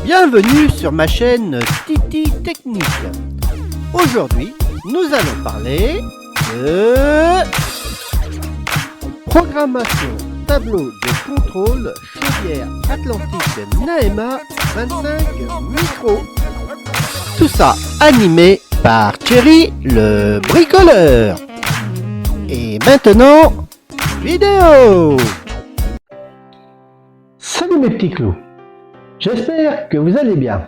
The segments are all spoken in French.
Bienvenue sur ma chaîne Titi Technique. Aujourd'hui, nous allons parler de programmation tableau de contrôle chaudière Atlantique Naema 25 micro. Tout ça animé par Thierry le bricoleur. Et maintenant, vidéo. Salut mes petits clous, j'espère que vous allez bien.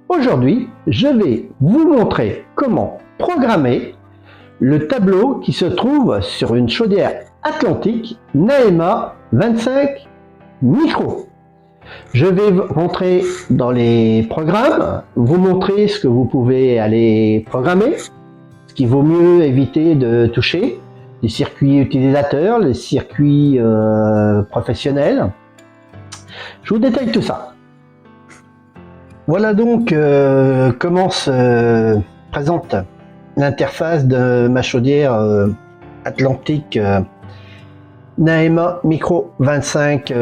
Aujourd'hui, je vais vous montrer comment programmer le tableau qui se trouve sur une chaudière Atlantique Naema 25 micro. Je vais rentrer dans les programmes, vous montrer ce que vous pouvez aller programmer, ce qu'il vaut mieux éviter de toucher, les circuits utilisateurs, les circuits professionnels. Je vous détaille tout ça. Voilà donc comment se présente l'interface de ma chaudière Atlantique Naema Micro 25.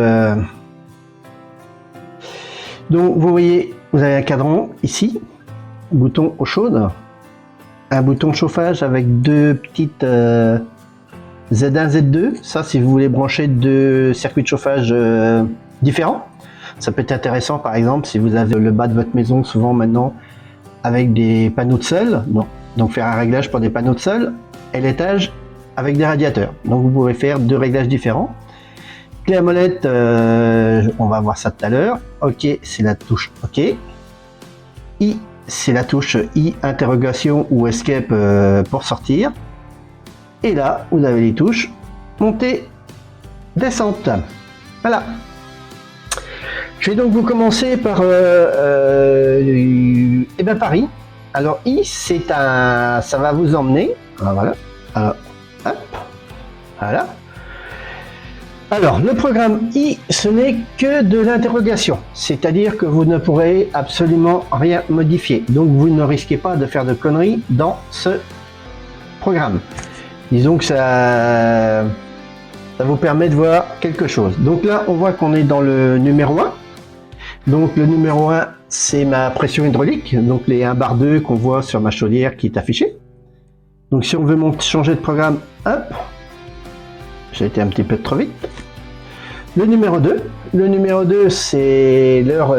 Donc vous voyez, vous avez un cadran ici, bouton eau chaude, un bouton chauffage avec deux petites Z1, Z2. Ça, si vous voulez brancher deux circuits de chauffage différents. Ça peut être intéressant, par exemple, si vous avez le bas de votre maison, souvent maintenant, avec des panneaux de sol. Donc faire un réglage pour des panneaux de sol, et l'étage avec des radiateurs. Donc vous pouvez faire deux réglages différents. Clé à molette, on va voir ça tout à l'heure. OK, c'est la touche OK. I, c'est la touche I, interrogation ou escape pour sortir. Et là, vous avez les touches montée, descente. Voilà. Je vais donc vous commencer par Paris. Alors I, c'est un, ça va vous emmener. Voilà. Alors, hop, voilà. Alors le programme I, ce n'est que de l'interrogation, c'est-à-dire que vous ne pourrez absolument rien modifier. Donc vous ne risquez pas de faire de conneries dans ce programme. Disons que ça vous permet de voir quelque chose. Donc là, on voit qu'on est dans le numéro 1. Donc le numéro 1, c'est ma pression hydraulique, donc les 1 bar 2 qu'on voit sur ma chaudière qui est affichée. Donc si on veut changer de programme, hop, j'ai été un petit peu trop vite. Le numéro 2, c'est l'heure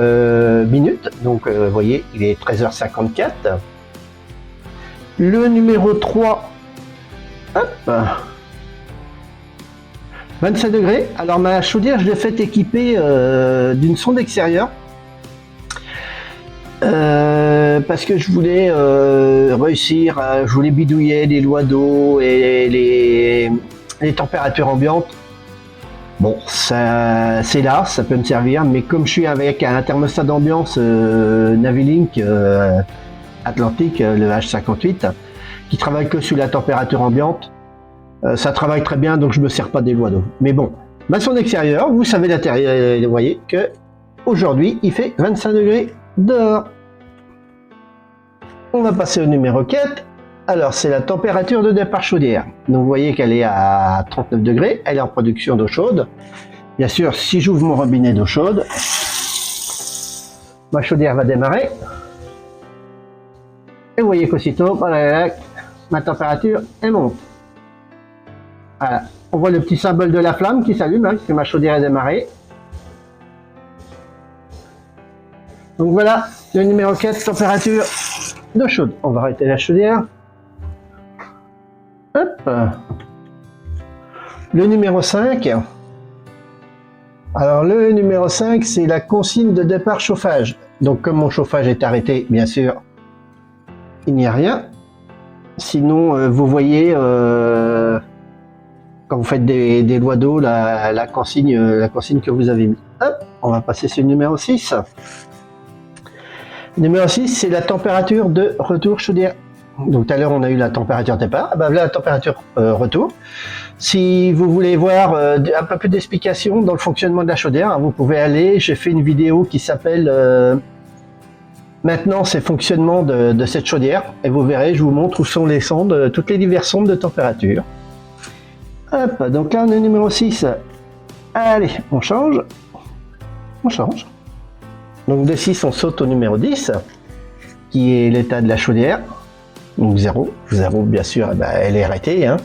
minute, donc vous voyez, il est 13h54. Le numéro 3, hop, 25 degrés. Alors ma chaudière, je l'ai fait équiper d'une sonde extérieure parce que je voulais réussir, je voulais bidouiller les lois d'eau et les températures ambiantes. Bon, ça c'est là, ça peut me servir, mais comme je suis avec un thermostat d'ambiance Navilink Atlantique, le H58, qui travaille que sur la température ambiante, ça travaille très bien, donc je me sers pas des lois d'eau. Mais bon, ma sonde extérieure, vous savez l'intérieur, vous voyez que aujourd'hui il fait 25 degrés dehors. On va passer au numéro 4. Alors c'est la température de départ chaudière. Donc vous voyez qu'elle est à 39 degrés, elle est en production d'eau chaude. Bien sûr, si j'ouvre mon robinet d'eau chaude, ma chaudière va démarrer. Et vous voyez qu'aussitôt, voilà, ma température elle monte. Voilà. On voit le petit symbole de la flamme qui s'allume, hein, que ma chaudière est démarrée. Donc voilà, le numéro 4, température d'eau chaude. On va arrêter la chaudière. Hop. Le numéro 5. Alors le numéro 5, c'est la consigne de départ chauffage. Donc comme mon chauffage est arrêté, bien sûr, il n'y a rien. Sinon, vous voyez... quand vous faites des lois d'eau, la consigne que vous avez mis. Hop, on va passer sur le numéro 6. Le numéro 6, c'est la température de retour chaudière. Donc tout à l'heure, on a eu la température départ. Ben, là, la température retour. Si vous voulez voir un peu plus d'explications dans le fonctionnement de la chaudière, vous pouvez aller, j'ai fait une vidéo qui s'appelle Maintenant, c'est fonctionnement de cette chaudière. Et vous verrez, je vous montre où sont les sondes, toutes les diverses sondes de température. Hop, donc là on est numéro 6. Allez, on change. Donc de 6, on saute au numéro 10, qui est l'état de la chaudière. Donc 0. 0, bien sûr, elle est arrêtée. Hein.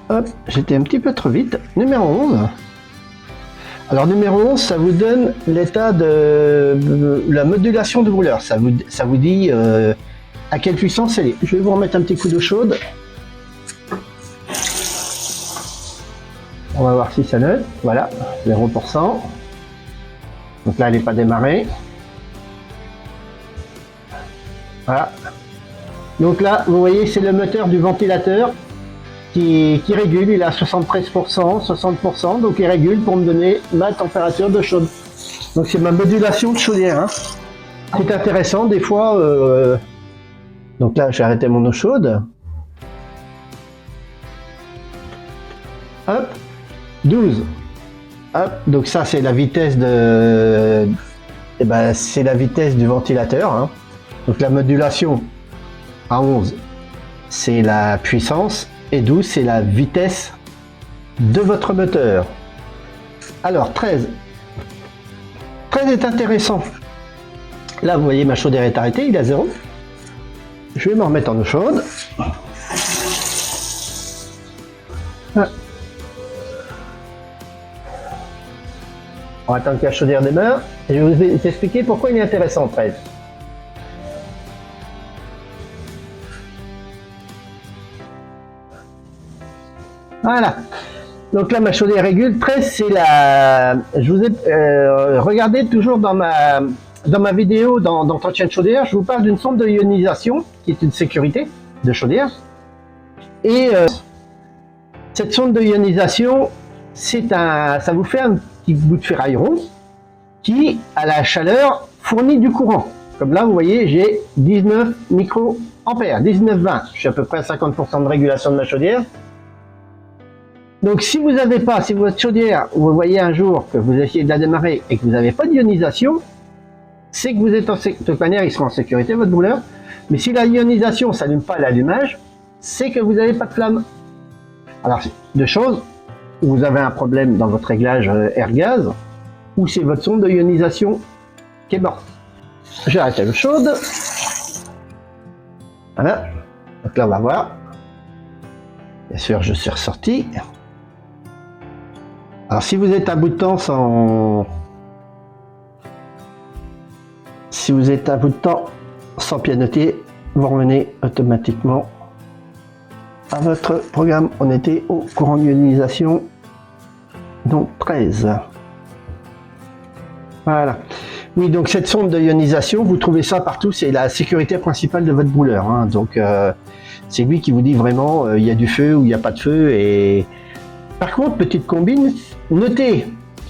Hop, j'étais un petit peu trop vite. Numéro 11. Alors numéro 11, ça vous donne l'état de la modulation de brûleur. Ça vous dit à quelle puissance elle est. Je vais vous remettre un petit coup d'eau chaude. On va voir si ça note. Voilà, 0%. Donc là, elle n'est pas démarrée. Voilà. Donc là, vous voyez, c'est le moteur du ventilateur qui régule. Il est à 73%, 60%. Donc il régule pour me donner ma température de chaude. Donc c'est ma modulation de chaudière. Hein. C'est intéressant. Des fois, donc là, j'ai arrêté mon eau chaude. Hop. 12. Hop, donc ça c'est la vitesse de, c'est la vitesse du ventilateur. Hein. Donc la modulation à 11, c'est la puissance et 12 c'est la vitesse de votre moteur. Alors 13. 13 est intéressant. Là vous voyez ma chaudière est arrêtée, il est à 0. Je vais me remettre en eau chaude. Ah. On va attendre que la chaudière démarre et je vais vous expliquer pourquoi il est intéressant 13. Voilà. Donc là ma chaudière régule. 13 c'est la. Je vous ai regardé toujours dans ma vidéo d'entretien de chaudière, je vous parle d'une sonde de ionisation qui est une sécurité de chaudière. Et cette sonde de ionisation, ça vous fait un petit bout de ferraille rond qui, à la chaleur, fournit du courant. Comme là, vous voyez, j'ai 19 microampères, 19-20. Je suis à peu près à 50% de régulation de ma chaudière. Donc, si vous n'avez pas, si votre chaudière, vous voyez un jour que vous essayez de la démarrer et que vous n'avez pas d'ionisation, c'est que vous êtes de toute manière, il sera en sécurité, votre brûleur. Mais si la ionisation ne s'allume pas à l'allumage, c'est que vous n'avez pas de flamme. Alors, deux choses. Vous avez un problème dans votre réglage air-gaz, ou c'est votre sonde de ionisation qui est morte. J'ai arrêté l'eau chaude. Voilà. Donc là, on va voir. Bien sûr, je suis ressorti. Alors, si vous êtes à bout de temps sans... Si vous êtes à bout de temps sans pianoter, vous revenez automatiquement à votre programme. On était au courant d'ionisation. Donc 13. Voilà. Oui, donc cette sonde de ionisation, vous trouvez ça partout, c'est la sécurité principale de votre brûleur. Hein. Donc c'est lui qui vous dit vraiment il y a du feu ou il n'y a pas de feu. Et par contre, petite combine, notez,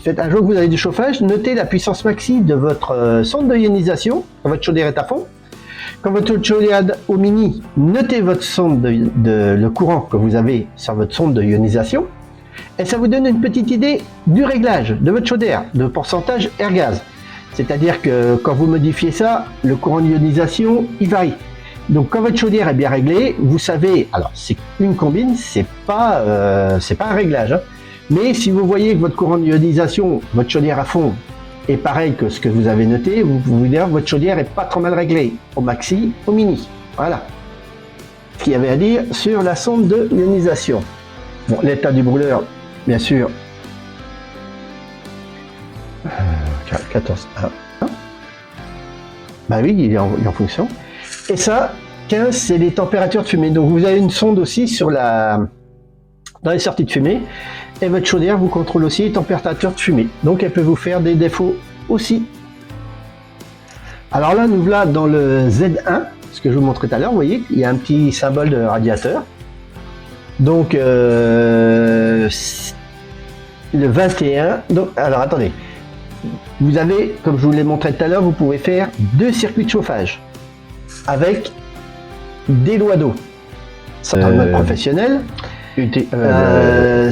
un jour que vous avez du chauffage, notez la puissance maxi de votre sonde de ionisation quand votre chaudière est à fond. Quand votre chaudière au mini, notez votre sonde le courant que vous avez sur votre sonde de ionisation. Et ça vous donne une petite idée du réglage de votre chaudière, de pourcentage air-gaz. C'est-à-dire que quand vous modifiez ça, le courant d'ionisation, il varie. Donc quand votre chaudière est bien réglée, vous savez, alors c'est une combine, c'est pas un réglage. Hein. Mais si vous voyez que votre courant d'ionisation, votre chaudière à fond, est pareil que ce que vous avez noté, vous pouvez dire que votre chaudière est pas trop mal réglée, au maxi, au mini. Voilà. Ce qu'il y avait à dire sur la sonde de ionisation. Bon, l'état du brûleur, bien sûr. 14. Bah oui, il est en fonction. Et ça, 15, c'est les températures de fumée. Donc vous avez une sonde aussi dans les sorties de fumée. Et votre chaudière vous contrôle aussi les températures de fumée. Donc elle peut vous faire des défauts aussi. Alors là, nous voilà dans le Z1, ce que je vous montrais tout à l'heure. Vous voyez, il y a un petit symbole de radiateur. Donc le 21. Donc, alors attendez. Vous avez, comme je vous l'ai montré tout à l'heure, vous pouvez faire 2 circuits de chauffage avec des lois d'eau. C'est un mode professionnel.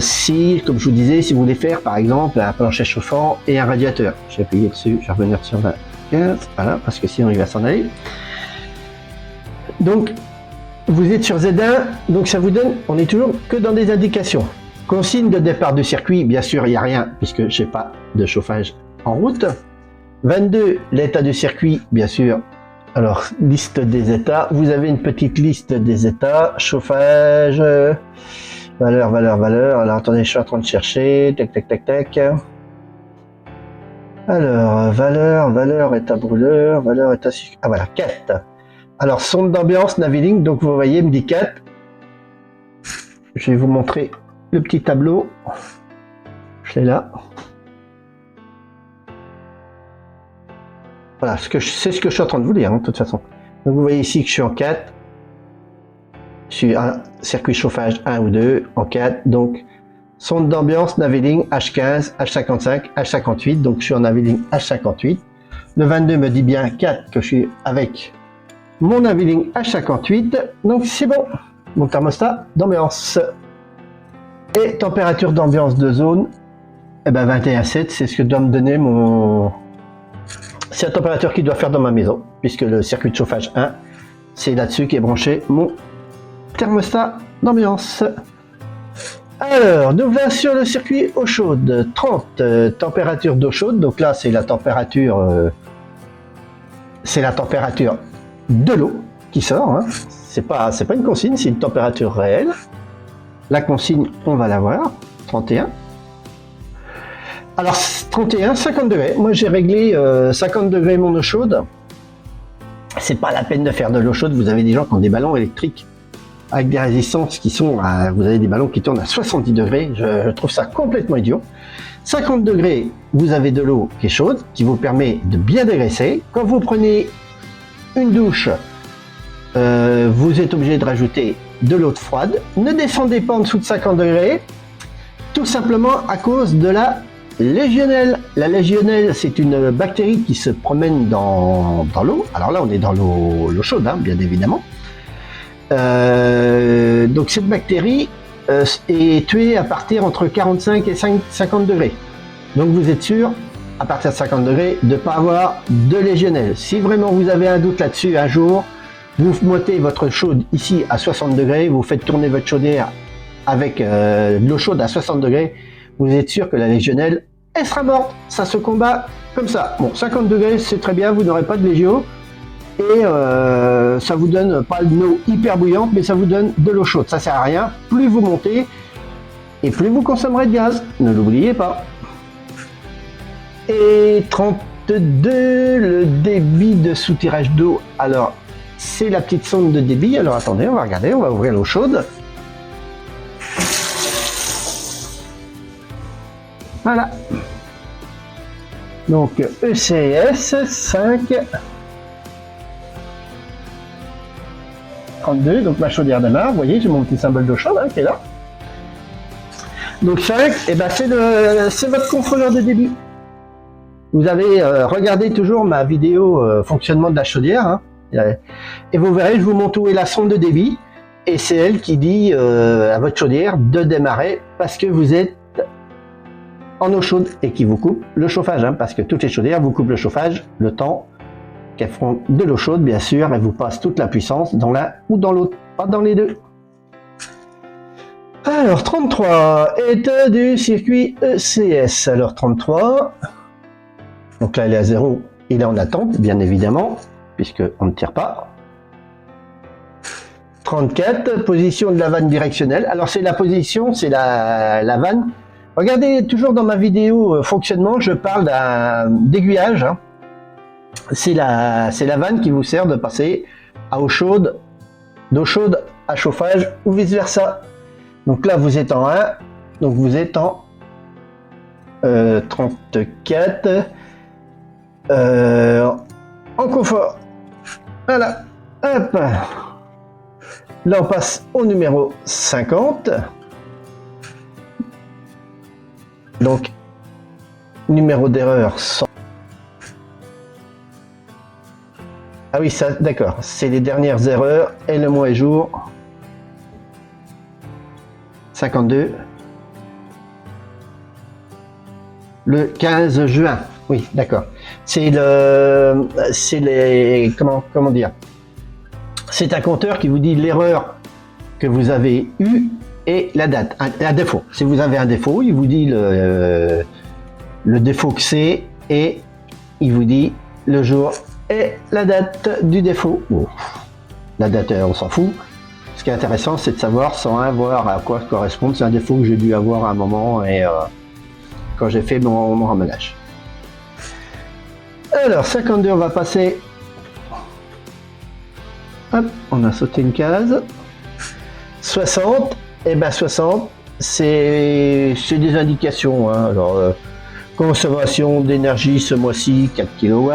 Si, comme je vous disais, si vous voulez faire par exemple un plancher chauffant et un radiateur, je vais appuyer dessus, je vais revenir sur la 15, voilà, parce que sinon il va s'en aller. Donc vous êtes sur Z1, donc ça vous donne, on est toujours que dans des indications. Consigne de départ du circuit, bien sûr, il n'y a rien puisque je n'ai pas de chauffage en route. 22, l'état du circuit, bien sûr. Alors, liste des états. Vous avez une petite liste des états. Chauffage, valeur. Alors, attendez, je suis en train de chercher. Tac. Alors, valeur, état brûleur, valeur, état... Ah voilà, 4. Alors, sonde d'ambiance, Navilink, donc vous voyez, me dit 4. Je vais vous montrer le petit tableau. Je l'ai là. Voilà, c'est ce que je suis en train de vous dire, hein, de toute façon. Donc vous voyez ici que je suis en 4. Je suis un circuit chauffage 1 ou 2, en 4. Donc, sonde d'ambiance, Navilink H15, H55, H58. Donc je suis en Navilink H58. Le 22 me dit bien 4 que je suis avec mon Navilink H58. Donc c'est bon. Mon thermostat d'ambiance. Et température d'ambiance de zone, eh ben 21,7, c'est ce que doit me donner mon... C'est la température qu'il doit faire dans ma maison, puisque le circuit de chauffage 1, c'est là-dessus qu'est branché mon thermostat d'ambiance. Alors, nous voilà sur le circuit eau chaude, 30, température d'eau chaude, donc là c'est la température de l'eau qui sort, hein. C'est pas une consigne, c'est une température réelle. La consigne, on va la voir, 31. Alors 31, 50 degrés. Moi j'ai réglé 50 degrés mon eau chaude. C'est pas la peine de faire de l'eau chaude. Vous avez des gens qui ont des ballons électriques avec des résistances qui sont à... Vous avez des ballons qui tournent à 70 degrés. Je trouve ça complètement idiot. 50 degrés, vous avez de l'eau qui est chaude, qui vous permet de bien dégraisser. Quand vous prenez une douche, vous êtes obligé de rajouter de l'eau froide. Ne descendez pas en dessous de 50 degrés, tout simplement à cause de la Légionnelle. La Légionnelle, c'est une bactérie qui se promène dans l'eau. Alors là, on est dans l'eau chaude, hein, bien évidemment. Donc cette bactérie est tuée à partir entre 45 et 50 degrés. Donc vous êtes sûr, à partir de 50 degrés, de ne pas avoir de Légionnelle. Si vraiment vous avez un doute là-dessus, un jour, vous mettez votre chaude ici à 60 degrés, vous faites tourner votre chaudière avec de l'eau chaude à 60 degrés, vous êtes sûr que la Légionnelle, elle sera morte. Ça se combat comme ça. Bon, 50 degrés, c'est très bien, vous n'aurez pas de légio. Et ça vous donne pas de l'eau hyper bouillante, mais ça vous donne de l'eau chaude. Ça sert à rien. Plus vous montez, et plus vous consommerez de gaz. Ne l'oubliez pas. Et 32, le débit de soutirage d'eau. Alors, c'est la petite sonde de débit. Alors attendez, on va regarder, on va ouvrir l'eau chaude. Voilà. Donc ECS 5 32, donc ma chaudière démarre. Vous voyez, j'ai mon petit symbole d'eau chaude, hein, qui est là. Donc 5, et ben c'est votre contrôleur de débit. Vous avez regardé toujours ma vidéo fonctionnement de la chaudière, hein, et vous verrez, je vous montre où est la sonde de débit, et c'est elle qui dit à votre chaudière de démarrer parce que vous êtes en eau chaude et qui vous coupe le chauffage, hein, parce que toutes les chaudières vous coupent le chauffage le temps qu'elles feront de l'eau chaude, bien sûr, elles vous passent toute la puissance dans l'un ou dans l'autre, pas dans les deux. Alors 33, état du circuit ECS. Alors 33, donc là il est à 0, il est en attente, bien évidemment, puisqu'on ne tire pas. 34, position de la vanne directionnelle. Alors c'est la position, c'est la vanne. Regardez, toujours dans ma vidéo fonctionnement, je parle d'aiguillage. Hein. C'est la vanne qui vous sert de passer à eau chaude, d'eau chaude à chauffage ou vice versa. Donc là vous êtes en 1, donc vous êtes en 34 en confort. Voilà, hop. Là on passe au numéro 50. Donc, numéro d'erreur 100. Ah oui, ça, d'accord. C'est les dernières erreurs et le mois et jour. 52. Le 15 juin. Oui, d'accord. C'est les, comment dire? C'est un compteur qui vous dit l'erreur que vous avez eue et la date. Un défaut. Si vous avez un défaut, il vous dit le défaut que c'est et il vous dit le jour et la date du défaut. Bon, la date, on s'en fout. Ce qui est intéressant, c'est de savoir sans voir à quoi correspond. C'est un défaut que j'ai dû avoir à un moment et quand j'ai fait mon ramenage. Alors, 52, on va passer. Hop, on a sauté une case. 60, et ben 60, c'est des indications. Hein. Alors, consommation d'énergie ce mois-ci, 4 kW.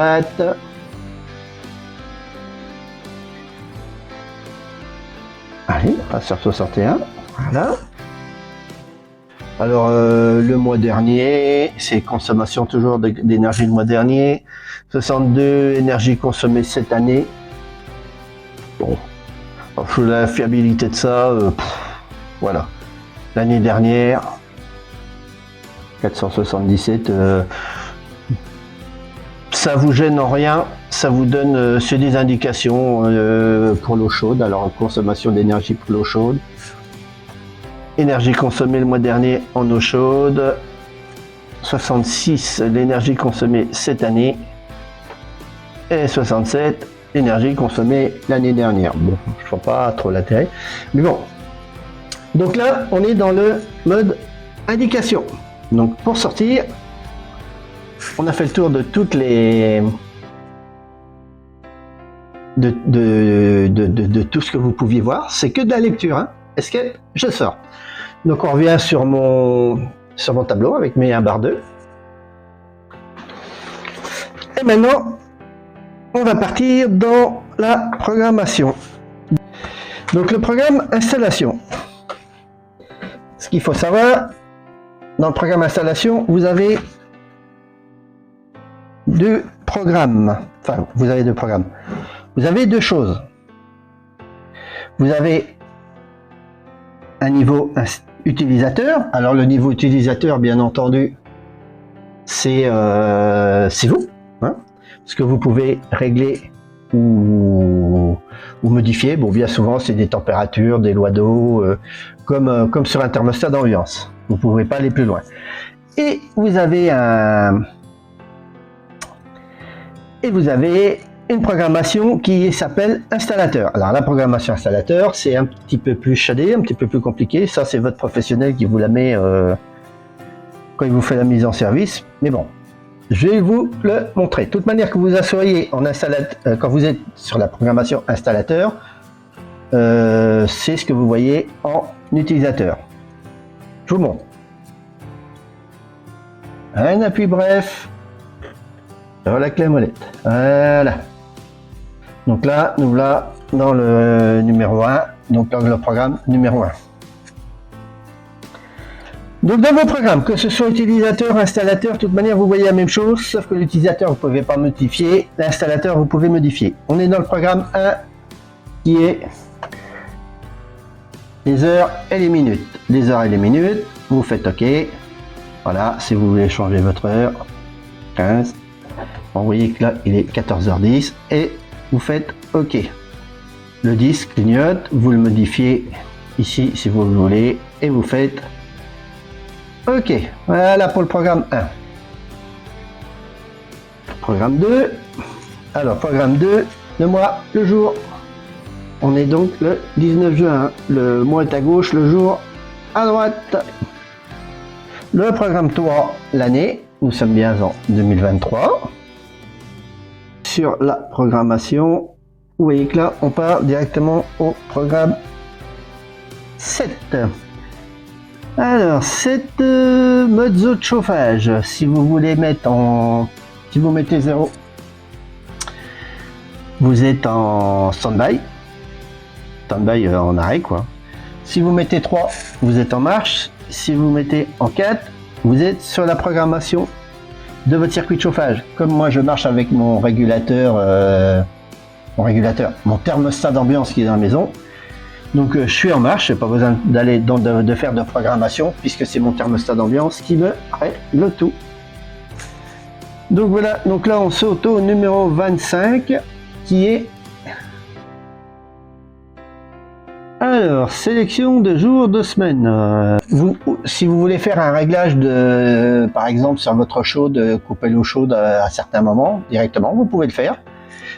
Allez, on passe sur 61. Voilà. Alors, le mois dernier, c'est consommation toujours d'énergie le mois dernier. 62, énergie consommée cette année. Bon, sur la fiabilité de ça, voilà. L'année dernière, 477, ça vous gêne en rien, ça vous donne, c'est des indications pour l'eau chaude. Alors, consommation d'énergie pour l'eau chaude. Énergie consommée le mois dernier en eau chaude. 66, l'énergie consommée cette année. Et 67, l'énergie consommée l'année dernière. Bon, je ne vois pas trop l'intérêt. Mais bon. Donc là, on est dans le mode indication. Donc pour sortir, on a fait le tour de toutes les... de tout ce que vous pouviez voir. C'est que de la lecture. Hein. Escape, je sors. Donc on revient sur mon tableau avec mes 1 bar 2. Et maintenant, on va partir dans la programmation. Donc le programme installation. Ce qu'il faut savoir, dans le programme installation, vous avez 2 programmes. Enfin, vous avez 2 programmes. Vous avez 2 choses. Vous avez un niveau utilisateur. Alors le niveau utilisateur, bien entendu, c'est vous. Hein, ce que vous pouvez régler ou modifier. Bon, bien souvent, c'est des températures, des lois d'eau, comme sur un thermostat d'ambiance. Vous ne pouvez pas aller plus loin. Et vous avez une programmation qui s'appelle installateur. Alors la programmation installateur, c'est un petit peu plus shadé, un petit peu plus compliqué. Ça, c'est votre professionnel qui vous la met quand il vous fait la mise en service. Mais bon, je vais vous le montrer. De toute manière, que vous soyez en installateur, quand vous êtes sur la programmation installateur, c'est ce que vous voyez en utilisateur. Je vous montre. Un appui bref sur la clé molette. Voilà. Donc là, nous voilà dans le numéro 1, donc dans le programme numéro 1. Donc dans vos programmes, que ce soit utilisateur, installateur, de toute manière vous voyez la même chose, sauf que l'utilisateur vous ne pouvez pas modifier, l'installateur vous pouvez modifier. On est dans le programme 1 qui est les heures et les minutes. Les heures et les minutes, vous faites OK. Voilà, si vous voulez changer votre heure, 15. Bon, vous voyez que là il est 14h10 et vous faites OK. Le disque clignote, vous le modifiez ici si vous le voulez et vous faites OK. Voilà pour le programme 1. Programme 2. Alors programme 2, le mois, le jour. On est donc le 19 juin. Le mois est à gauche, le jour à droite. Le programme 3, l'année. Nous sommes bien en 2023. Sur la programmation, vous voyez que là, on part directement au programme 7. Alors, 7 modes de chauffage. Si vous voulez mettre en... Si vous mettez 0, vous êtes en stand-by. Stand-by en arrêt, quoi. Si vous mettez 3, vous êtes en marche. Si vous mettez en 4, vous êtes sur la programmation de votre circuit de chauffage. Comme moi je marche avec mon régulateur, mon thermostat d'ambiance qui est dans la maison. Donc je suis en marche, j'ai pas besoin d'aller de faire de programmation puisque c'est mon thermostat d'ambiance qui me règle tout. Donc voilà, donc là on saute au numéro 25 qui est Alors, sélection de jours de semaine. Si vous voulez faire un réglage de, par exemple, sur votre chaude, couper l'eau chaude à certains moments directement, vous pouvez le faire.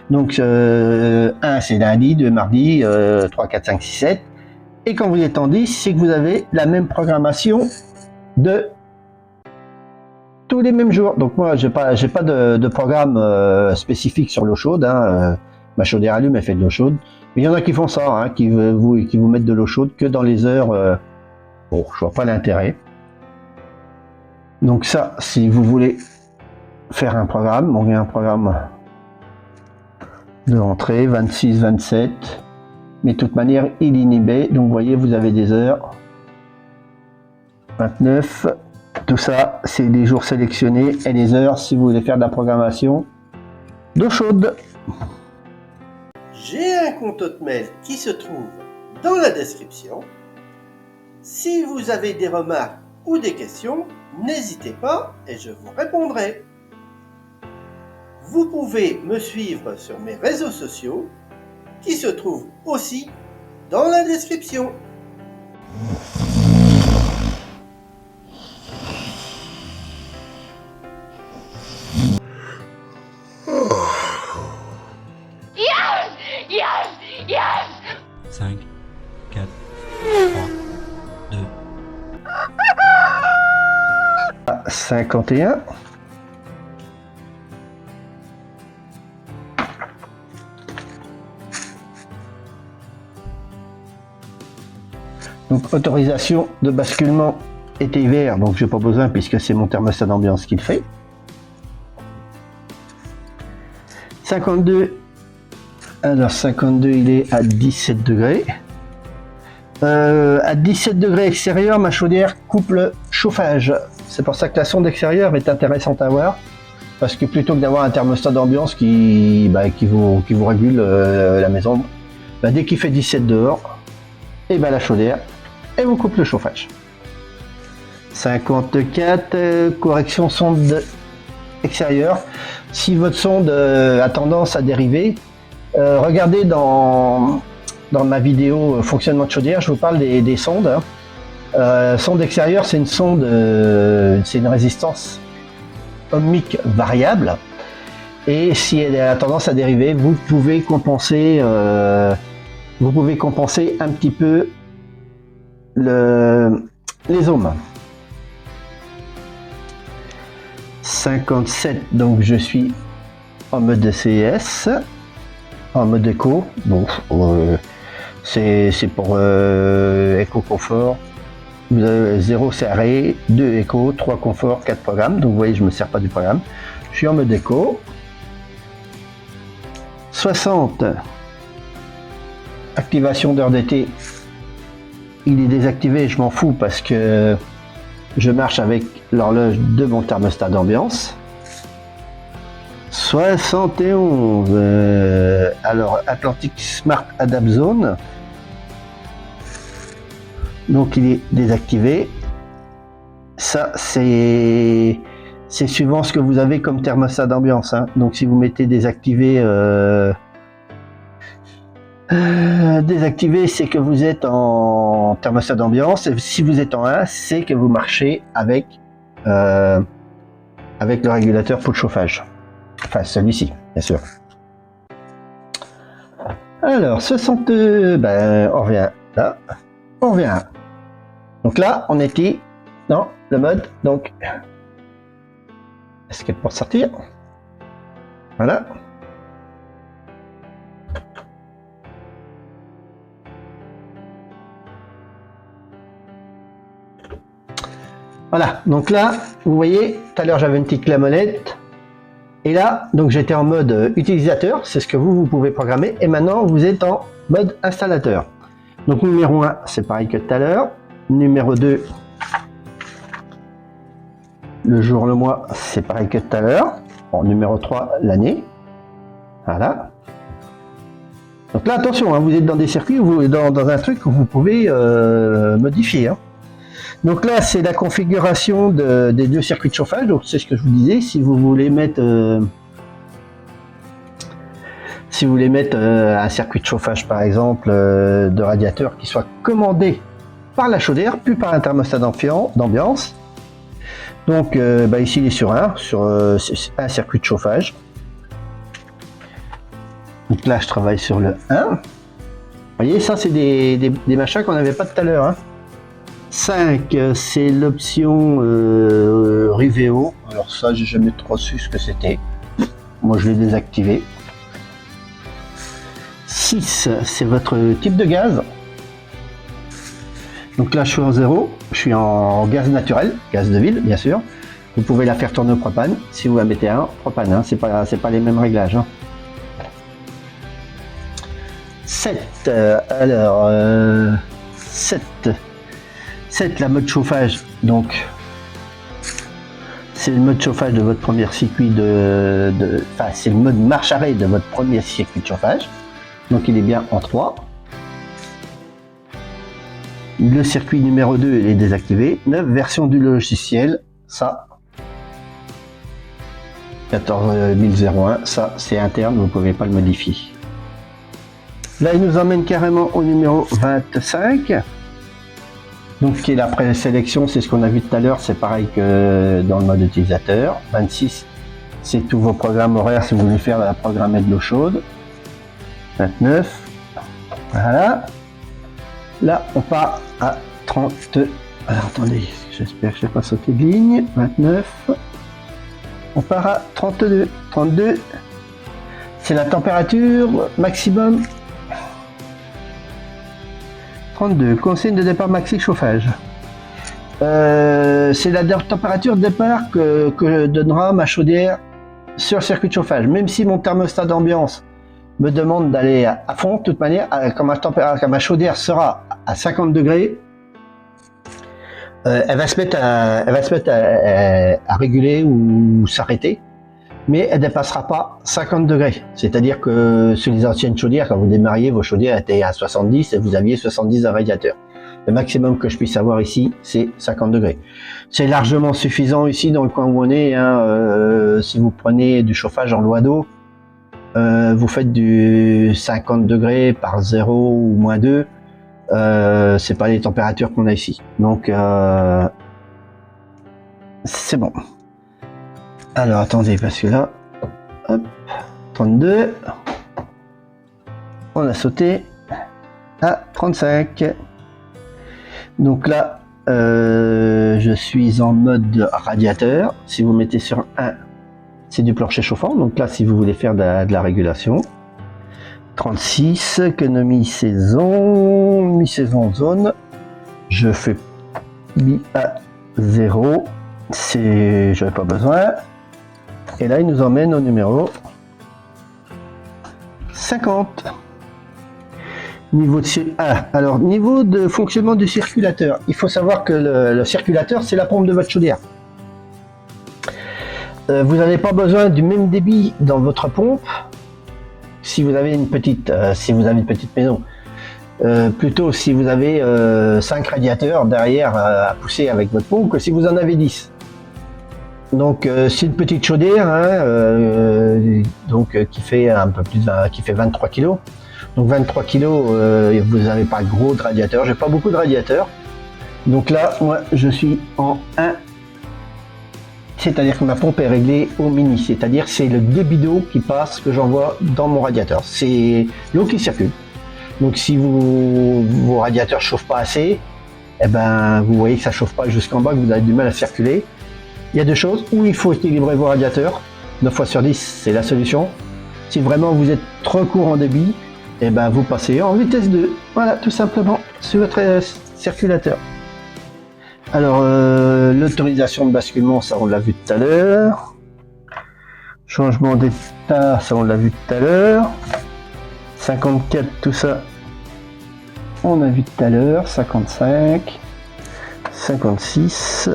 Donc, 1 c'est lundi, 2 mardi, 3, 4, 5, 6, 7. Et quand vous êtes en 10, c'est que vous avez la même programmation de tous les mêmes jours. Donc moi, j'ai pas de programme spécifique sur l'eau chaude. Ma chaudière allume, elle fait de l'eau chaude. Mais il y en a qui font ça, qui vous mettent de l'eau chaude que dans les heures. Bon, je vois pas l'intérêt. Donc ça, si vous voulez faire un programme, on a un programme de rentrée 26, 27. Mais de toute manière, il inhibé. Donc vous voyez, vous avez des heures. 29. Tout ça, c'est les jours sélectionnés et les heures si vous voulez faire de la programmation d'eau chaude. J'ai un compte Hotmail qui se trouve dans la description. Si vous avez des remarques ou des questions, n'hésitez pas et je vous répondrai. Vous pouvez me suivre sur mes réseaux sociaux qui se trouvent aussi dans la description. Yes! 5, 4, 3, 2. 51. Donc autorisation de basculement été vert, donc j'ai pas besoin puisque c'est mon thermostat d'ambiance qui le fait. 52. Alors 52 il est à 17 degrés. À 17 degrés extérieur, ma chaudière coupe le chauffage. C'est pour ça que la sonde extérieure est intéressante à voir. Parce que plutôt que d'avoir un thermostat d'ambiance qui vous régule la maison, dès qu'il fait 17 dehors, et la chaudière, elle vous coupe le chauffage. 54, correction sonde extérieure. Si votre sonde a tendance à dériver, regardez dans ma vidéo fonctionnement de chaudière, je vous parle des sondes. Sonde extérieure, c'est une sonde, c'est une résistance ohmique variable. Et si elle a tendance à dériver, vous pouvez compenser un petit peu les ohms. 57, donc je suis en mode CES, en mode éco. Bon, c'est pour éco confort. Vous avez 0 CRE, 2 éco, 3 confort, 4 programmes. Donc vous voyez, je me sers pas du programme. Je suis en mode éco. 60, activation d'heure d'été. Il est désactivé, je m'en fous parce que je marche avec l'horloge de mon thermostat d'ambiance. 71, alors Atlantic Smart Adapt Zone. Donc il est désactivé. Ça c'est suivant ce que vous avez comme thermostat d'ambiance. Donc si vous mettez désactivé, désactivé, c'est que vous êtes en thermostat d'ambiance. Si vous êtes en 1, c'est que vous marchez avec le régulateur pour le chauffage. Enfin, celui-ci, bien sûr. Alors, 62, on revient là. On revient. Donc là, on était dans le mode, donc, escape pour sortir. Voilà. Voilà, donc là, vous voyez, tout à l'heure j'avais une petite clamolette. Et là, donc j'étais en mode utilisateur, c'est ce que vous pouvez programmer. Et maintenant, vous êtes en mode installateur. Donc numéro 1, c'est pareil que tout à l'heure. Numéro 2, le jour, le mois, c'est pareil que tout à l'heure. Bon, numéro 3, l'année. Voilà. Donc là, attention, vous êtes dans des circuits, dans un truc que vous pouvez modifier. Donc là, c'est la configuration des deux circuits de chauffage. Donc c'est ce que je vous disais. Si vous voulez mettre Si vous voulez mettre un circuit de chauffage par exemple de radiateur qui soit commandé par la chaudière, puis par un thermostat d'ambiance. Donc ici il est sur un circuit de chauffage. Donc là je travaille sur le 1. Vous voyez, ça c'est des machins qu'on n'avait pas tout à l'heure. Hein. 5 c'est l'option Riveo. Alors ça j'ai jamais trop su ce que c'était. Moi je l'ai désactivé. 6 c'est votre type de gaz. Donc là je suis en 0, je suis en gaz naturel, gaz de ville bien sûr. Vous pouvez la faire tourner au propane si vous la mettez un propane, hein. C'est pas les mêmes réglages. Hein. 7 7 la mode chauffage, donc c'est le mode chauffage de votre premier circuit c'est le mode marche arrêt de votre premier circuit de chauffage, donc il est bien en 3. Le circuit numéro 2 il est désactivé. 9 version du logiciel, ça 14001, ça c'est interne, vous ne pouvez pas le modifier. Là il nous emmène carrément au numéro 25. Donc qui est la présélection, c'est ce qu'on a vu tout à l'heure, c'est pareil que dans le mode utilisateur. 26, c'est tous vos programmes horaires si vous voulez faire la programmer de l'eau chaude. 29, voilà. Là, on part à 30. Alors attendez, j'espère que je n'ai pas sauté de ligne. 29, on part à 32. 32, c'est la température maximum. 32, consigne de départ maxi chauffage. C'est la température de départ que donnera ma chaudière sur le circuit de chauffage. Même si mon thermostat d'ambiance me demande d'aller à fond, de toute manière, quand ma chaudière sera à 50 degrés, elle va se mettre à réguler ou s'arrêter. Mais elle ne dépassera pas 50 degrés. C'est-à-dire que sur les anciennes chaudières, quand vous démarriez, vos chaudières étaient à 70 et vous aviez 70 à radiateur. Le maximum que je puisse avoir ici, c'est 50 degrés. C'est largement suffisant ici dans le coin où on est. Hein, si vous prenez du chauffage en loi d'eau, vous faites du 50 degrés par 0 ou moins 2. C'est pas les températures qu'on a ici. Donc, c'est bon. Alors attendez, parce que là, hop, 32, on a sauté à 35. Donc là, je suis en mode radiateur. Si vous mettez sur 1, c'est du plancher chauffant. Donc là, si vous voulez faire de la régulation. 36, économie saison, mi-saison zone. Je fais mi à 0. Je n'ai pas besoin. Et là, il nous emmène au numéro 50. Niveau de fonctionnement du circulateur. Il faut savoir que le circulateur, c'est la pompe de votre chaudière. Vous n'avez pas besoin du même débit dans votre pompe si vous avez une petite maison. Plutôt si vous avez 5 radiateurs derrière à pousser avec votre pompe que si vous en avez 10. Donc c'est une petite chaudière qui fait un peu plus qui fait 23 kg. Donc 23 kg, vous n'avez pas gros de radiateur, j'ai pas beaucoup de radiateurs. Donc là, moi je suis en 1, c'est-à-dire que ma pompe est réglée au mini, c'est-à-dire c'est le débit d'eau qui passe que j'envoie dans mon radiateur. C'est l'eau qui circule. Donc si vos radiateurs chauffent pas assez, eh ben vous voyez que ça chauffe pas jusqu'en bas, que vous avez du mal à circuler. Il y a deux choses, où il faut équilibrer vos radiateurs, 9 fois sur 10 c'est la solution. Si vraiment vous êtes trop court en débit, et ben vous passez en vitesse 2, voilà tout simplement, sur votre circulateur. Alors l'autorisation de basculement, ça on l'a vu tout à l'heure. Changement d'état, ça on l'a vu tout à l'heure. 54, tout ça, on a vu tout à l'heure. 55, 56.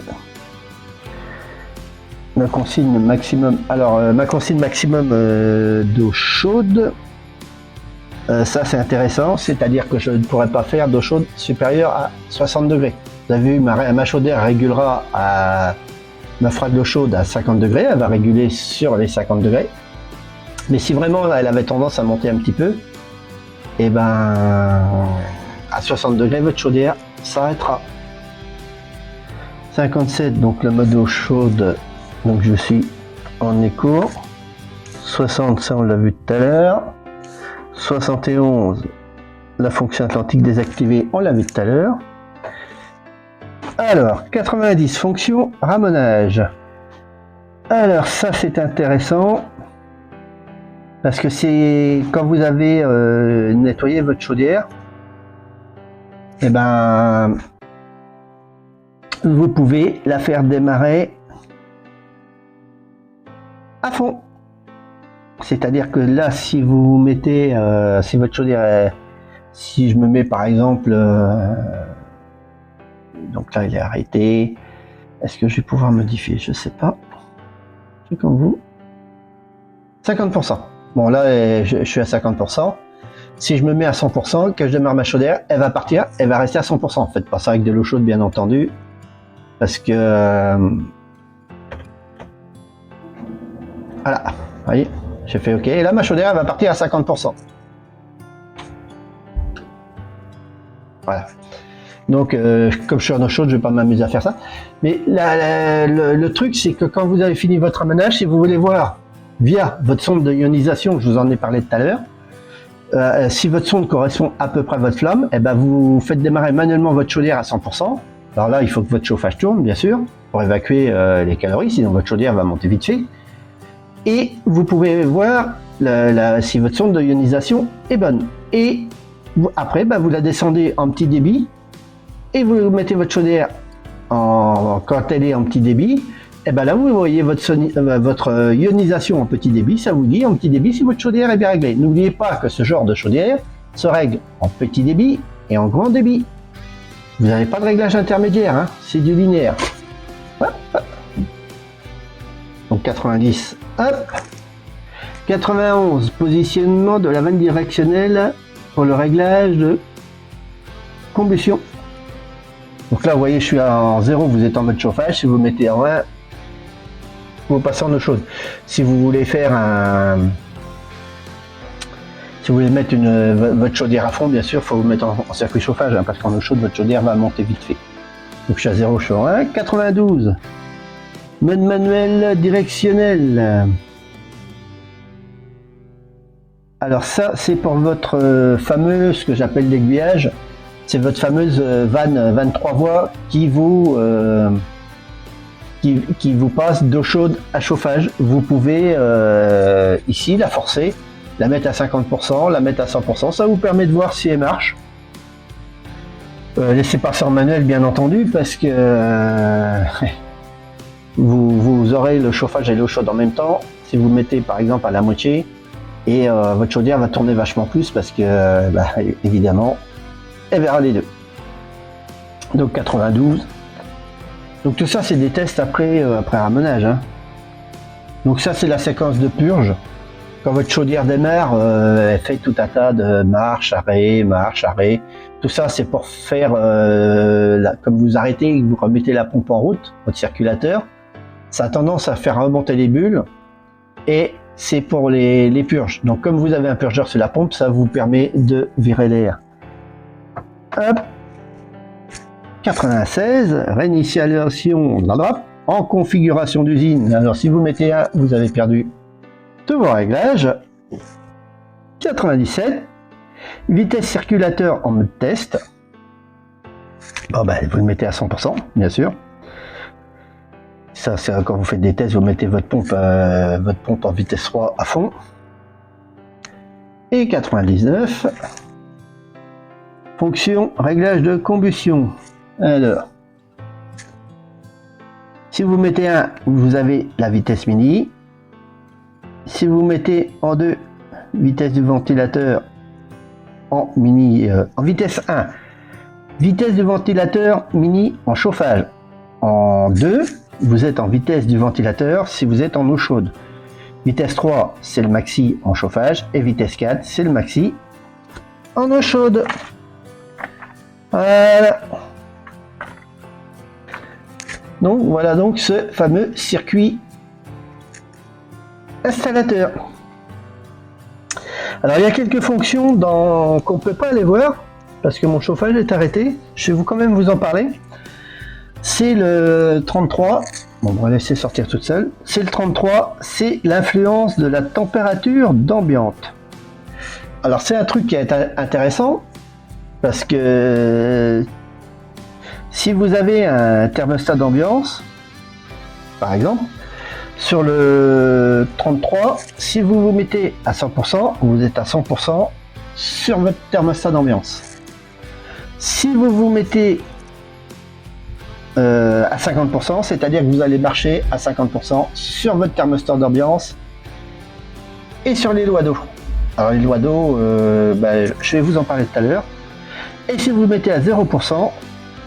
Ma consigne maximum. Alors, ma consigne maximum d'eau chaude, ça c'est intéressant, c'est-à-dire que je ne pourrais pas faire d'eau chaude supérieure à 60 degrés. Vous avez vu, ma chaudière régulera me fera de l'eau chaude à 50 degrés, elle va réguler sur les 50 degrés. Mais si vraiment elle avait tendance à monter un petit peu, et ben à 60 degrés, votre chaudière s'arrêtera. 57, donc le mode eau chaude, donc je suis en éco. 60, ça on l'a vu tout à l'heure. 71, la fonction atlantique désactivée, on l'a vu tout à l'heure. Alors, 90, fonction ramonage. Alors ça c'est intéressant, parce que c'est quand vous avez nettoyé votre chaudière, et ben vous pouvez la faire démarrer à fond. C'est-à-dire que là, si vous mettez, si votre chaudière, si je me mets par exemple, donc là il est arrêté, est-ce que je vais pouvoir modifier? Je sais pas. Je suis comme vous. 50%. Bon là, je suis à 50%. Si je me mets à 100%, que je démarre ma chaudière, elle va partir, elle va rester à 100%. Faites pas ça avec de l'eau chaude, bien entendu. Parce que voilà, vous voyez, j'ai fait OK. Et là, ma chaudière elle va partir à 50%. Voilà. Donc, comme je suis en eau chaude, je vais pas m'amuser à faire ça. Mais le truc, c'est que quand vous avez fini votre ramonage, si vous voulez voir via votre sonde de ionisation, je vous en ai parlé tout à l'heure, si votre sonde correspond à peu près à votre flamme, et ben vous faites démarrer manuellement votre chaudière à 100%. Alors là, il faut que votre chauffage tourne, bien sûr, pour évacuer les calories, sinon votre chaudière va monter vite fait. Et vous pouvez voir si votre sonde de ionisation est bonne. Et après, vous la descendez en petit débit et vous mettez votre chaudière quand elle est en petit débit. Et ben là, vous voyez votre ionisation en petit débit. Ça vous dit en petit débit si votre chaudière est bien réglée. N'oubliez pas que ce genre de chaudière se règle en petit débit et en grand débit. Vous n'avez pas de réglage intermédiaire, hein, c'est du linéaire. Hop, hop. Donc 90, hop. 91, positionnement de la vanne directionnelle pour le réglage de combustion. Donc là, vous voyez, je suis en 0, vous êtes en mode chauffage. Si vous mettez en 1, vous passez en eau chaude. Si vous voulez faire si vous voulez mettre votre chaudière à fond, bien sûr, il faut vous mettre en circuit chauffage, hein, parce qu'en eau chaude, votre chaudière va monter vite fait. Donc je suis à 0, je suis en 1. 92. Mode manuel directionnel. Alors ça, c'est pour votre fameuse, ce que j'appelle l'aiguillage. C'est votre fameuse vanne 23 voies qui vous passe d'eau chaude à chauffage. Vous pouvez ici la forcer, la mettre à 50%, la mettre à 100%, ça vous permet de voir si elle marche. Laissez passer en manuel bien entendu, parce que vous aurez le chauffage et l'eau chaude en même temps. Si vous mettez par exemple à la moitié, et votre chaudière va tourner vachement plus, parce que évidemment elle verra les deux. Donc 92. Donc tout ça c'est des tests après ramonage, hein. Donc ça c'est la séquence de purge. Quand votre chaudière démarre, elle fait tout un tas de marche, arrêt. Tout ça, c'est pour faire, comme vous arrêtez et que vous remettez la pompe en route, votre circulateur, ça a tendance à faire remonter les bulles et c'est pour les purges. Donc, comme vous avez un purgeur sur la pompe, ça vous permet de virer l'air. Hop. 96, réinitialisation en configuration d'usine. Alors, si vous mettez un, vous avez perdu tous vos réglages. 97, vitesse circulateur en mode test. Bon, vous le mettez à 100%, bien sûr. Ça, c'est quand vous faites des tests, vous mettez votre pompe en vitesse 3 à fond. Et 99, fonction réglage de combustion. Alors, si vous mettez un, vous avez la vitesse mini. Si vous mettez en 2, vitesse du ventilateur en mini, en vitesse 1, vitesse du ventilateur mini en chauffage. En 2, vous êtes en vitesse du ventilateur si vous êtes en eau chaude. Vitesse 3, c'est le maxi en chauffage. Et vitesse 4, c'est le maxi en eau chaude. Voilà. Donc voilà donc ce fameux circuit installateur. Alors il y a quelques fonctions qu'on ne peut pas aller voir parce que mon chauffage est arrêté. Je vais quand même vous en parler. C'est le 33. Bon, on va laisser sortir toute seule. C'est le 33, c'est l'influence de la température d'ambiante. Alors c'est un truc qui est intéressant parce que si vous avez un thermostat d'ambiance, par exemple, sur le 33, si vous vous mettez à 100%, vous êtes à 100% sur votre thermostat d'ambiance. Si vous vous mettez à 50%, c'est-à-dire que vous allez marcher à 50% sur votre thermostat d'ambiance et sur les lois d'eau. Alors les lois d'eau, je vais vous en parler tout à l'heure. Et si vous vous mettez à 0%,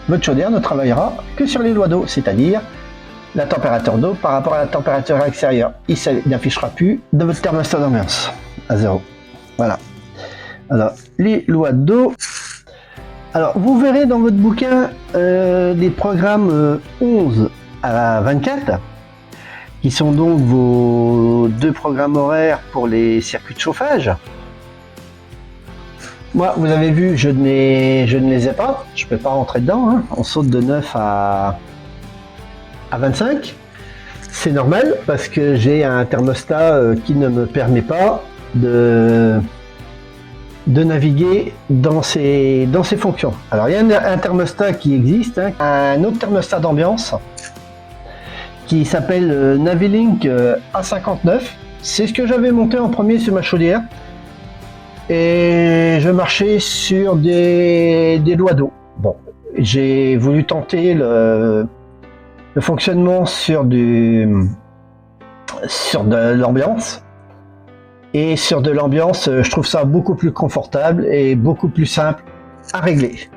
votre chaudière ne travaillera que sur les lois d'eau, c'est-à-dire la température d'eau par rapport à la température extérieure. Il n'affichera plus de votre thermostat d'ambiance à 0. Voilà. Alors, les lois d'eau. Alors, vous verrez dans votre bouquin les programmes 11 à 24, qui sont donc vos 2 programmes horaires pour les circuits de chauffage. Moi, vous avez vu, je ne les ai pas. Je ne peux pas rentrer dedans. Hein. On saute de 9 à 25. C'est normal parce que j'ai un thermostat qui ne me permet pas de naviguer dans ces fonctions. Alors il y a un thermostat qui existe, hein, un autre thermostat d'ambiance qui s'appelle Navilink A59. C'est ce que j'avais monté en premier sur ma chaudière et je marchais sur des lois d'eau. Bon, j'ai voulu tenter le fonctionnement sur de l'ambiance. Et sur de l'ambiance, je trouve ça beaucoup plus confortable et beaucoup plus simple à régler.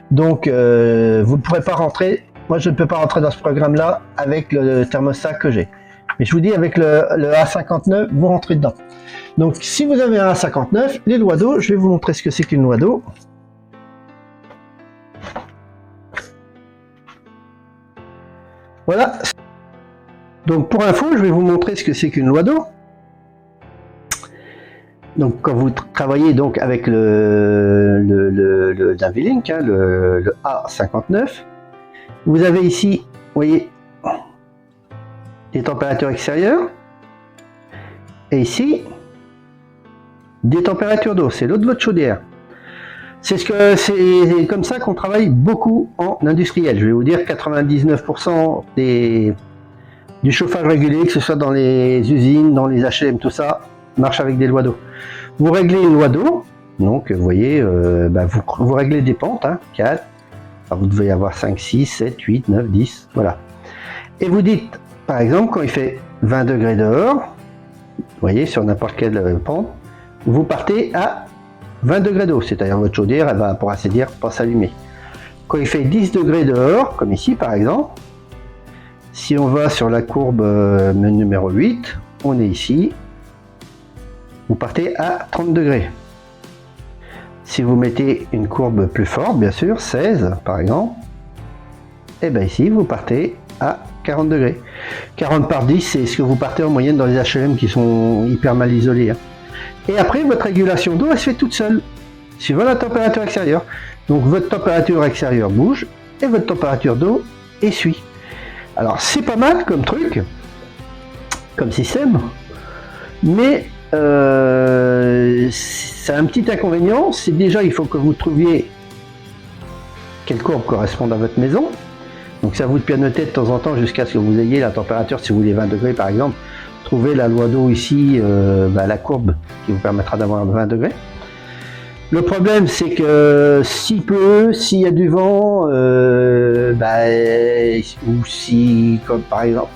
Donc, vous ne pourrez pas rentrer. Moi, je ne peux pas rentrer dans ce programme-là avec le thermostat que j'ai. Mais je vous dis, avec le A59, vous rentrez dedans. Donc, si vous avez un A59, les lois d'eau, je vais vous montrer ce que c'est qu'une loi d'eau. Voilà. Donc, pour info, je vais vous montrer ce que c'est qu'une loi d'eau. Donc quand vous travaillez donc avec le Navilink, hein, le A59, vous avez ici, vous voyez, des températures extérieures, et ici, des températures d'eau, c'est l'eau de votre chaudière. C'est comme ça qu'on travaille beaucoup en industriel. Je vais vous dire 99% du chauffage régulé, que ce soit dans les usines, dans les HLM, tout ça, marche avec des lois d'eau. Vous réglez une loi d'eau, donc vous voyez, vous réglez des pentes, hein, 4, enfin, vous devez avoir 5, 6, 7, 8, 9, 10, voilà. Et vous dites, par exemple, quand il fait 20 degrés dehors, vous voyez, sur n'importe quelle pente, vous partez à 20 degrés d'eau, c'est-à-dire votre chaudière, elle va, pour ainsi dire, pas s'allumer. Quand il fait 10 degrés dehors, comme ici par exemple, si on va sur la courbe numéro 8, on est ici, vous partez à 30 degrés. Si vous mettez une courbe plus forte, bien sûr, 16 par exemple, et bien ici vous partez à 40 degrés. 40 par 10, c'est ce que vous partez en moyenne dans les HLM qui sont hyper mal isolés. Hein. Et après, votre régulation d'eau, elle se fait toute seule, suivant la température extérieure. Donc votre température extérieure bouge et votre température d'eau essuie. Alors c'est pas mal comme truc, comme système, mais c'est un petit inconvénient, c'est déjà il faut que vous trouviez quelle courbe corresponde à votre maison. Donc c'est à vous de pianoter de temps en temps jusqu'à ce que vous ayez la température, si vous voulez 20 degrés par exemple, trouvez la loi d'eau ici, la courbe qui vous permettra d'avoir 20 degrés. Le problème c'est que s'il pleut, s'il y a du vent, ou si, comme par exemple,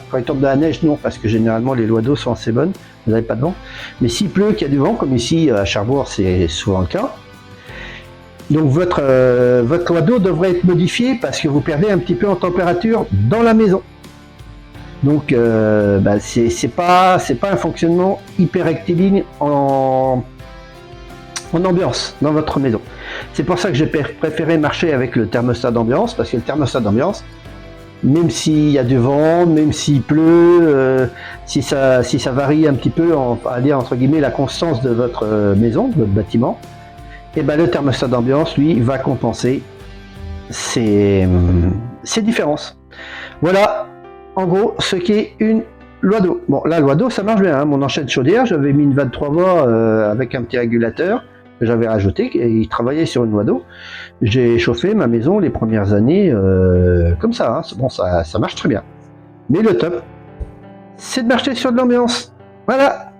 quand il tombe de la neige, non, parce que généralement les lois d'eau sont assez bonnes, vous n'avez pas de vent. Mais s'il pleut, qu'il y a du vent, comme ici à Cherbourg, c'est souvent le cas, donc votre loi d'eau devrait être modifiée parce que vous perdez un petit peu en température dans la maison. Donc c'est pas un fonctionnement hyper rectiligne en ambiance dans votre maison. C'est pour ça que j'ai préféré marcher avec le thermostat d'ambiance, parce que le thermostat d'ambiance, même s'il y a du vent, même s'il pleut, si ça varie un petit peu, à dire entre guillemets, la constance de votre maison, de votre bâtiment, et ben le thermostat d'ambiance, lui, va compenser ces différences. Voilà, en gros, ce qu'est une loi d'eau. Bon, la loi d'eau, ça marche bien, hein. Mon enchaîne chaudière, j'avais mis une 23 voies avec un petit régulateur que j'avais rajouté, et il travaillait sur une loi d'eau. J'ai chauffé ma maison les premières années comme ça, hein. Bon, ça marche très bien. Mais le top, c'est de marcher sur de l'ambiance. Voilà.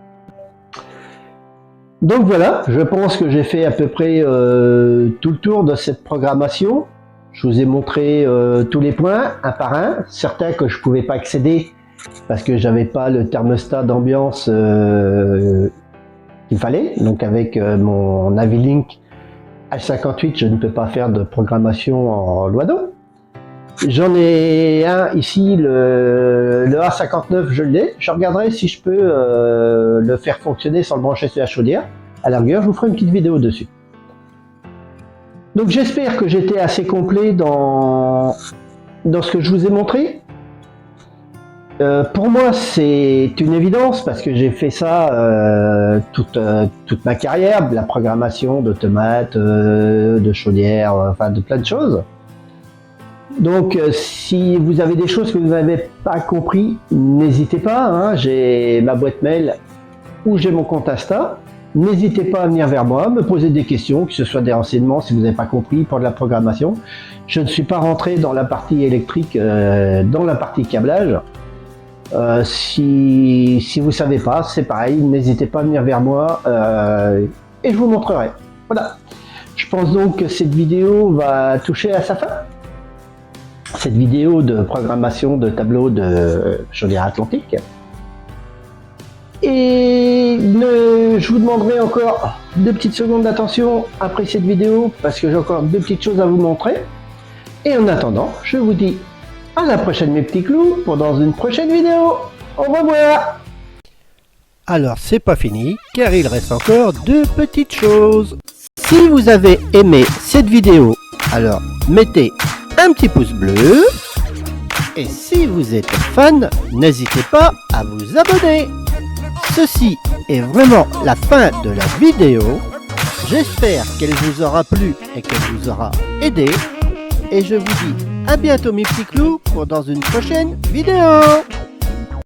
Donc voilà, je pense que j'ai fait à peu près tout le tour de cette programmation. Je vous ai montré tous les points, un par un, certains que je pouvais pas accéder parce que j'avais pas le thermostat d'ambiance qu'il fallait. Donc avec mon Navilink H58, je ne peux pas faire de programmation en loi d'eau. J'en ai un ici, le A59, je l'ai. Je regarderai si je peux le faire fonctionner sans le brancher sur la chaudière. À la rigueur, je vous ferai une petite vidéo dessus. Donc j'espère que j'étais assez complet dans ce que je vous ai montré. Pour moi, c'est une évidence parce que j'ai fait ça toute ma carrière, de la programmation d'automates, de chaudières, enfin de plein de choses. Donc si vous avez des choses que vous n'avez pas compris, n'hésitez pas, hein, j'ai ma boîte mail ou j'ai mon compte Insta. N'hésitez pas à venir vers moi, me poser des questions, que ce soit des renseignements si vous n'avez pas compris pour de la programmation. Je ne suis pas rentré dans la partie électrique, dans la partie câblage. Si vous ne savez pas, c'est pareil, n'hésitez pas à venir vers moi et je vous montrerai. Voilà. Je pense donc que cette vidéo va toucher à sa fin. Cette vidéo de programmation de tableau de chaudière Atlantique. Et je vous demanderai encore 2 petites secondes d'attention après cette vidéo parce que j'ai encore 2 petites choses à vous montrer. Et en attendant, je vous dis à la prochaine mes petits clous pour dans une prochaine vidéo. Au revoir. Alors c'est pas fini car il reste encore 2 petites choses. Si vous avez aimé cette vidéo, alors mettez un petit pouce bleu. Et si vous êtes fan, n'hésitez pas à vous abonner. Ceci est vraiment la fin de la vidéo. J'espère qu'elle vous aura plu et qu'elle vous aura aidé. Et je vous dis à bientôt mes petits clous pour dans une prochaine vidéo.